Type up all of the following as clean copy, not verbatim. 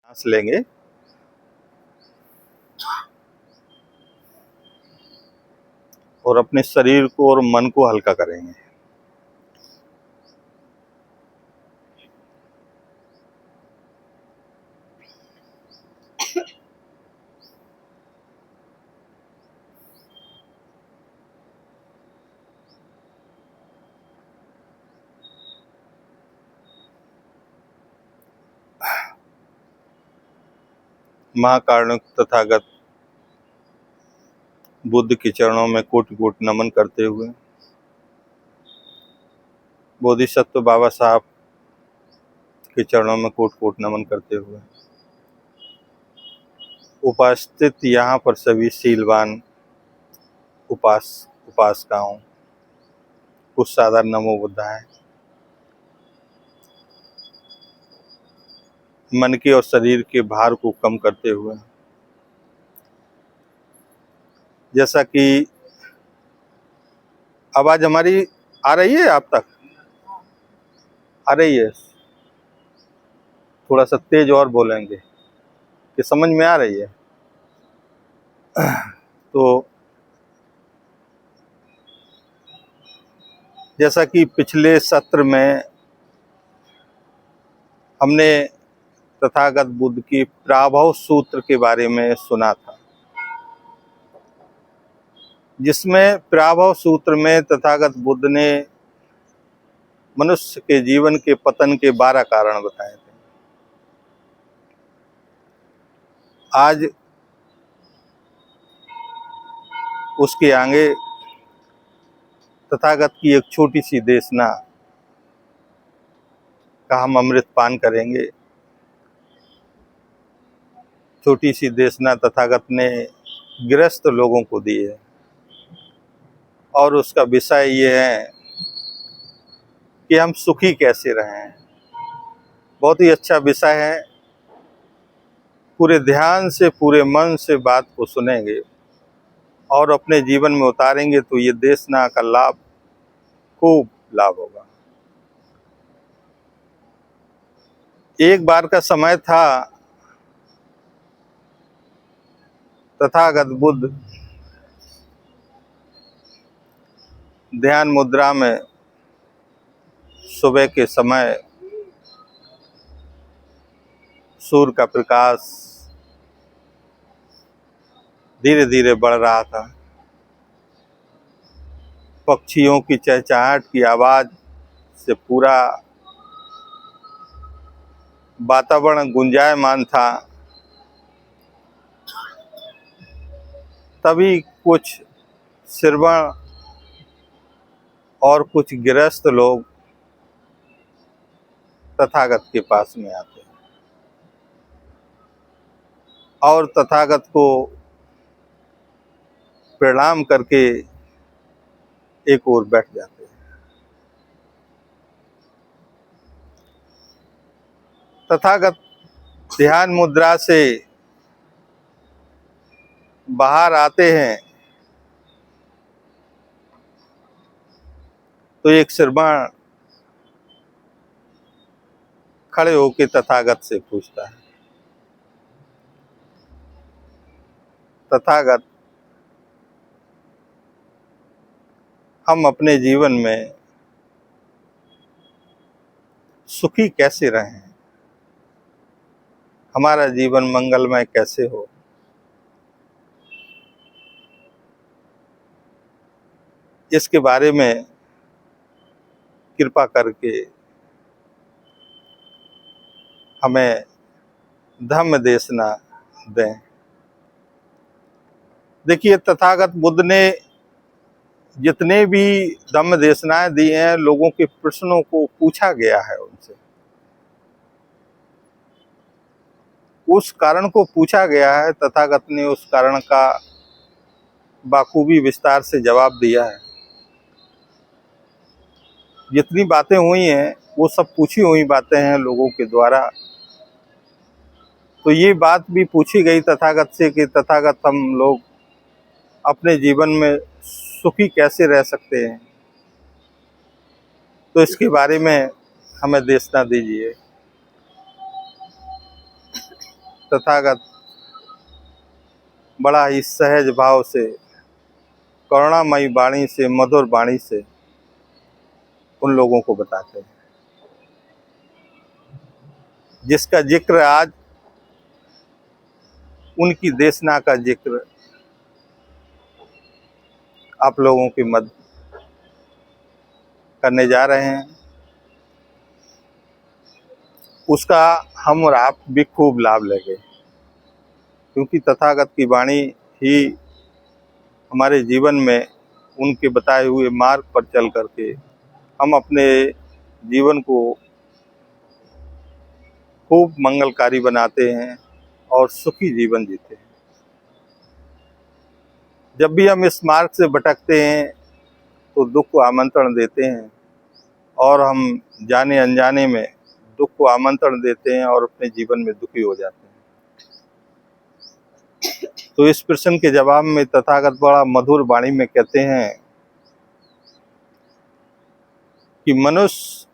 सांस लेंगे और अपने शरीर को और मन को हल्का करेंगे। महाकारुणिक तथागत बुद्ध के चरणों में कोटि कोटि नमन करते हुए, बोधिसत्व बाबा साहब के चरणों में कोटि कोटि नमन करते हुए, उपस्थित यहाँ पर सभी शीलवान उपासकाओं को सादर नमो बुद्धाय। मन के और शरीर के भार को कम करते हुए, जैसा कि आवाज हमारी आ रही है, आप तक आ रही है? थोड़ा सा तेज और बोलेंगे कि समझ में आ रही है? तो जैसा कि पिछले सत्र में हमने तथागत बुद्ध की पराभव सूत्र के बारे में सुना था, जिसमें पराभव सूत्र में तथागत बुद्ध ने मनुष्य के जीवन के पतन के 12 कारण बताए थे। आज उसके आगे तथागत की एक छोटी सी देशना का हम अमृत पान करेंगे। छोटी सी देशना तथागत ने गृहस्थ लोगों को दी है और उसका विषय ये है कि हम सुखी कैसे रहें। बहुत ही अच्छा विषय है। पूरे ध्यान से, पूरे मन से बात को सुनेंगे और अपने जीवन में उतारेंगे तो ये देशना का लाभ, खूब लाभ होगा। एक बार का समय था, तथागत बुद्ध ध्यान मुद्रा में सुबह के समय सूर्य का प्रकाश धीरे धीरे बढ़ रहा था। पक्षियों की चहचहाहट की आवाज से पूरा वातावरण गुंजायमान था। तभी कुछ श्रवण और कुछ गृहस्थ लोग तथागत के पास में आते और तथागत को प्रणाम करके एक ओर बैठ जाते। तथागत ध्यान मुद्रा से बाहर आते हैं तो एक श्रवण खड़े होकर तथागत से पूछता है, तथागत, हम अपने जीवन में सुखी कैसे रहें, हमारा जीवन मंगलमय कैसे हो? इसके बारे में कृपा करके हमें धम्म देशना दें। देखिए, तथागत बुद्ध ने जितने भी धम्म देशनाएं दी हैं, लोगों के प्रश्नों को पूछा गया है उनसे, उस कारण को पूछा गया है। तथागत ने उस कारण का बाखूबी विस्तार से जवाब दिया है। जितनी बातें हुई हैं वो सब पूछी हुई बातें हैं लोगों के द्वारा। तो ये बात भी पूछी गई तथागत से कि तथागत, हम लोग अपने जीवन में सुखी कैसे रह सकते हैं, तो इसके बारे में हमें देशना दीजिए। तथागत बड़ा ही सहज भाव से, करुणामयी वाणी से, मधुर वाणी से उन लोगों को बताते हैं, जिसका जिक्र आज उनकी देशना का जिक्र आप लोगों के मध्य करने जा रहे हैं। उसका हम और आप भी खूब लाभ लेंगे, क्योंकि तथागत की वाणी ही हमारे जीवन में उनके बताए हुए मार्ग पर चल करके हम अपने जीवन को खूब मंगलकारी बनाते हैं और सुखी जीवन जीते हैं। जब भी हम इस मार्ग से भटकते हैं तो दुख को आमंत्रण देते हैं, और हम जाने अनजाने में दुख को आमंत्रण देते हैं और अपने जीवन में दुखी हो जाते हैं। तो इस प्रश्न के जवाब में तथागत बड़ा मधुर वाणी में कहते हैं कि मनुष्य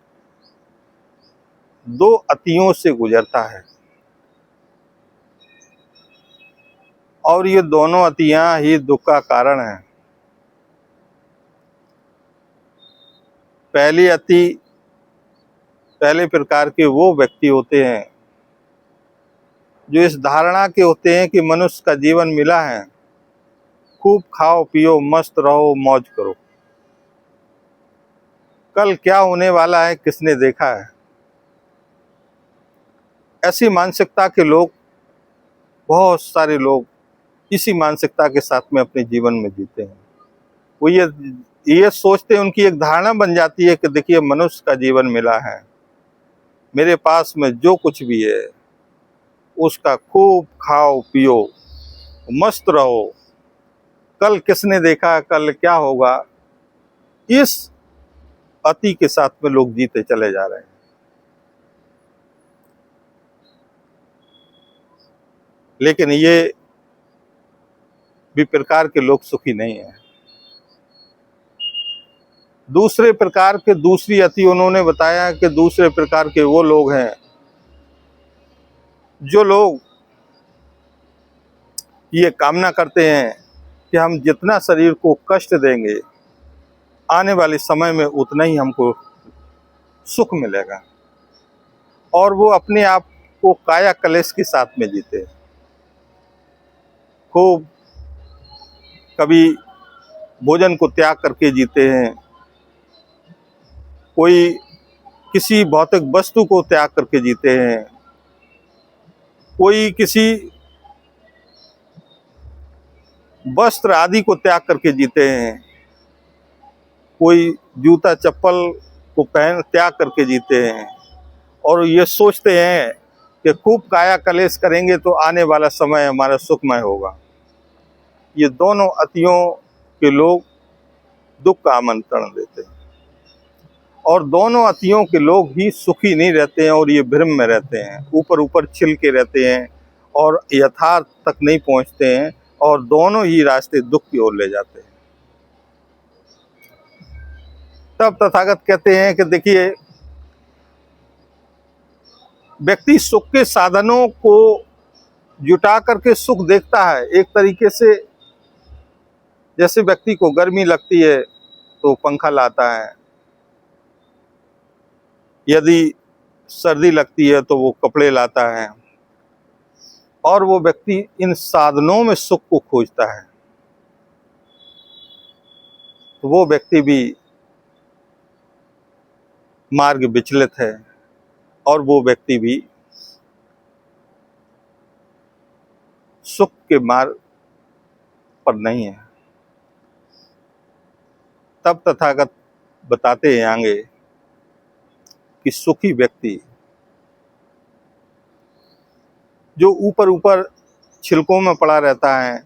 दो अतियों से गुजरता है, और ये दोनों अतियां ही दुख का कारण है। पहले प्रकार के वो व्यक्ति होते हैं जो इस धारणा के होते हैं कि मनुष्य का जीवन मिला है, खूब खाओ पियो मस्त रहो मौज करो, कल क्या होने वाला है किसने देखा है। ऐसी मानसिकता के लोग, बहुत सारे लोग इसी मानसिकता के साथ में अपने जीवन में जीते हैं। वो ये सोचते हैं, उनकी एक धारणा बन जाती है कि देखिए मनुष्य का जीवन मिला है, मेरे पास में जो कुछ भी है उसका खूब खाओ पियो मस्त रहो, कल किसने देखा कल क्या होगा। इस अति के साथ में लोग जीते चले जा रहे हैं। लेकिन ये भी प्रकार के लोग सुखी नहीं है। दूसरे प्रकार के, दूसरी अति उन्होंने बताया कि दूसरे प्रकार के वो लोग हैं जो लोग ये कामना करते हैं कि हम जितना शरीर को कष्ट देंगे आने वाले समय में उतना ही हमको सुख मिलेगा, और वो अपने आप को काया कलेश के साथ में जीते हैं। खूब कभी भोजन को त्याग करके जीते हैं, कोई किसी भौतिक वस्तु को त्याग करके जीते हैं, कोई किसी वस्त्र आदि को त्याग करके जीते हैं, कोई जूता चप्पल को पहन त्याग करके जीते हैं, और ये सोचते हैं कि खूब काया कलेश करेंगे तो आने वाला समय हमारा सुखमय होगा। ये दोनों अतियों के लोग दुख का आमंत्रण देते हैं, और दोनों अतियों के लोग ही सुखी नहीं रहते हैं, और ये भ्रम में रहते हैं, ऊपर ऊपर छिल के रहते हैं और यथार्थ तक नहीं पहुंचते हैं, और दोनों ही रास्ते दुख की ओर ले जाते हैं। तब तथागत कहते हैं कि देखिए व्यक्ति सुख के साधनों को जुटा करके सुख देखता है। एक तरीके से जैसे व्यक्ति को गर्मी लगती है तो पंखा लाता है, यदि सर्दी लगती है तो वो कपड़े लाता है, और वो व्यक्ति इन साधनों में सुख को खोजता है। तो वो व्यक्ति भी मार्ग विचलित है, और वो व्यक्ति भी सुख के मार्ग पर नहीं है। तब तथागत बताते हैं आगे कि सुखी व्यक्ति जो ऊपर ऊपर छिलकों में पड़ा रहता है,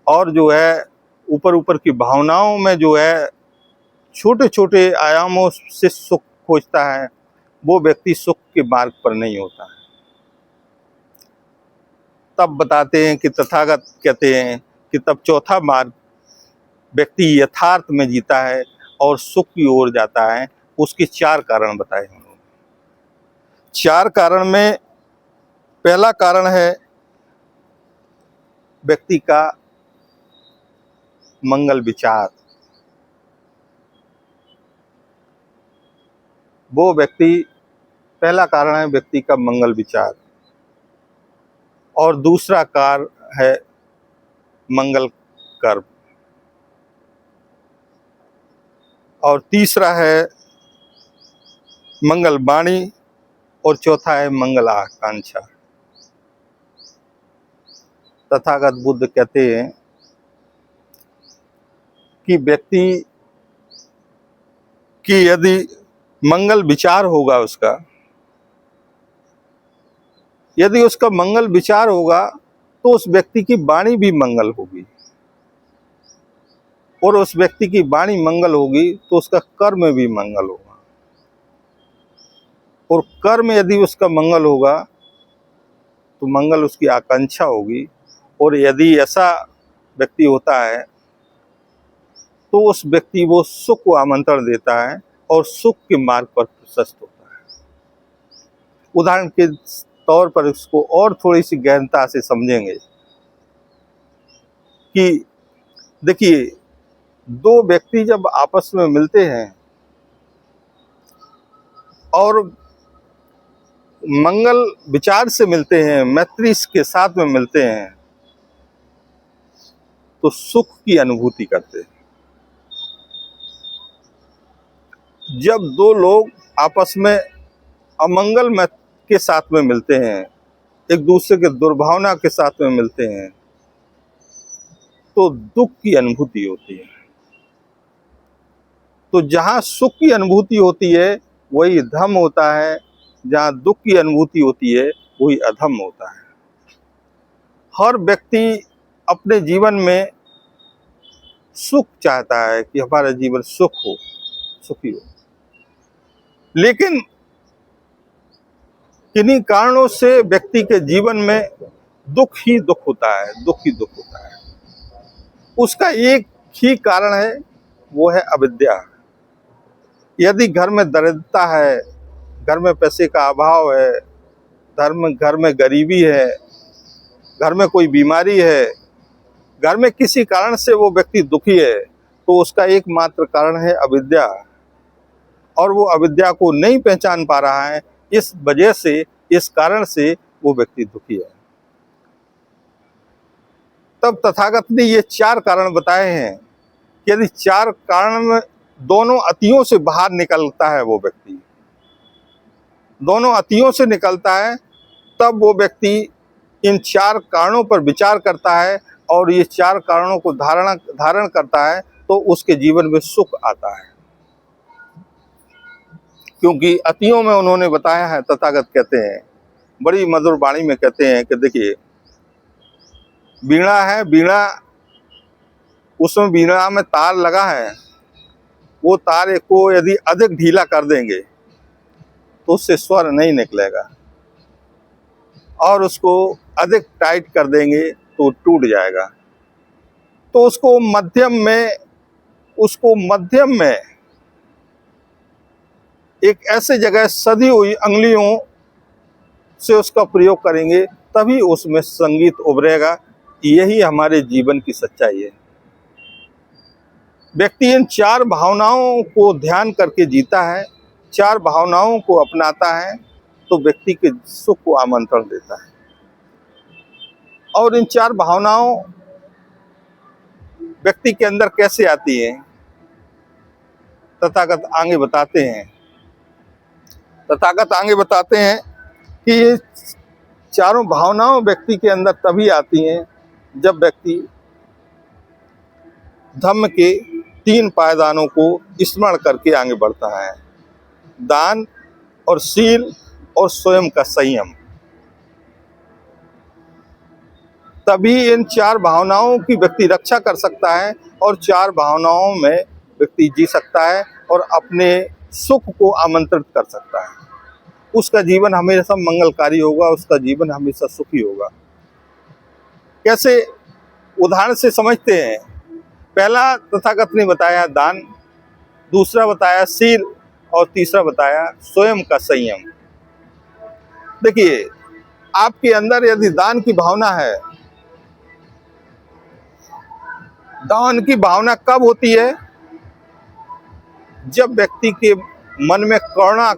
और जो है ऊपर ऊपर की भावनाओं में जो है छोटे छोटे आयामों से सुख खोजता है, वो व्यक्ति सुख के मार्ग पर नहीं होता है। तब बताते हैं कि तथागत कहते हैं कि तब चौथा मार्ग व्यक्ति यथार्थ में जीता है और सुख की ओर जाता है। उसके चार कारण बताए हम लोग। चार कारण में पहला कारण है व्यक्ति का मंगल विचार, वो व्यक्ति, पहला कारण है व्यक्ति का मंगल विचार, और दूसरा कारण है मंगल कर्म, और तीसरा है मंगल वाणी, और चौथा है मंगल आकांक्षा। तथागत बुद्ध कहते हैं कि व्यक्ति की यदि मंगल विचार होगा, यदि उसका मंगल विचार होगा तो उस व्यक्ति की वाणी भी मंगल होगी, और उस व्यक्ति की वाणी मंगल होगी तो उसका कर्म भी मंगल होगा, और कर्म यदि उसका मंगल होगा तो मंगल उसकी आकांक्षा होगी, और यदि ऐसा व्यक्ति होता है तो उस व्यक्ति वो सुख को आमंत्रण देता है और सुख के मार्ग पर प्रशस्त होता है। उदाहरण के तौर पर इसको और थोड़ी सी गहनता से समझेंगे कि देखिए, दो व्यक्ति जब आपस में मिलते हैं और मंगल विचार से मिलते हैं, मैत्री के साथ में मिलते हैं, तो सुख की अनुभूति करते हैं। जब दो लोग आपस में अमंगल में के साथ में मिलते हैं, एक दूसरे के दुर्भावना के साथ में मिलते हैं, तो दुख की अनुभूति होती है। तो जहां सुख की अनुभूति होती है वही धम होता है, जहां दुख की अनुभूति होती है वही अधम होता है। हर व्यक्ति अपने जीवन में सुख चाहता है कि हमारा जीवन सुखी हो, लेकिन किन्हीं कारणों से व्यक्ति के जीवन में दुख ही दुख होता है। उसका एक ही कारण है, वो है अविद्या। यदि घर में दरिद्रता है, घर में पैसे का अभाव है, घर में गरीबी है, घर में कोई बीमारी है, घर में किसी कारण से वो व्यक्ति दुखी है, तो उसका एकमात्र कारण है अविद्या, और वो अविद्या को नहीं पहचान पा रहा है। इस वजह से, इस कारण से वो व्यक्ति दुखी है। तब तथागत ने ये 4 कारण बताए हैं कि यदि 4 कारण में दोनों अतियों से बाहर निकलता है, वो व्यक्ति दोनों अतियों से निकलता है, तब वो व्यक्ति इन 4 कारणों पर विचार करता है और ये 4 कारणों को धारण करता है, तो उसके जीवन में सुख आता है। क्योंकि अतियों में उन्होंने बताया है, तथागत कहते हैं, बड़ी मधुर वाणी में कहते हैं कि देखिए, वीणा है, उसमें वीणा में तार लगा है, वो तार को यदि अधिक ढीला कर देंगे तो उससे स्वर नहीं निकलेगा, और उसको अधिक टाइट कर देंगे तो टूट जाएगा। तो उसको मध्यम में एक ऐसे जगह सदी हुई अंगुलियों से उसका प्रयोग करेंगे, तभी उसमें संगीत उभरेगा। यही हमारे जीवन की सच्चाई है। व्यक्ति इन 4 भावनाओं को ध्यान करके जीता है, 4 भावनाओं को अपनाता है, तो व्यक्ति के सुख को आमंत्रण देता है। और इन 4 भावनाओं व्यक्ति के अंदर कैसे आती हैं, तथागत आगे बताते हैं कि ये चारों भावनाओं व्यक्ति के अंदर तभी आती हैं जब व्यक्ति धम्म के 3 पायदानों को स्मरण करके आगे बढ़ता है: दान और शील और स्वयं का संयम। तभी इन 4 भावनाओं की व्यक्ति रक्षा कर सकता है और 4 भावनाओं में व्यक्ति जी सकता है और अपने सुख को आमंत्रित कर सकता है। उसका जीवन हमेशा मंगलकारी होगा, उसका जीवन हमेशा सुखी होगा। कैसे? उदाहरण से समझते हैं। पहला तथागत ने बताया दान, दूसरा बताया शील और तीसरा बताया स्वयं का संयम। देखिए, आपके अंदर यदि दान की भावना है दान की भावना कब होती है? जब व्यक्ति के मन में करुणा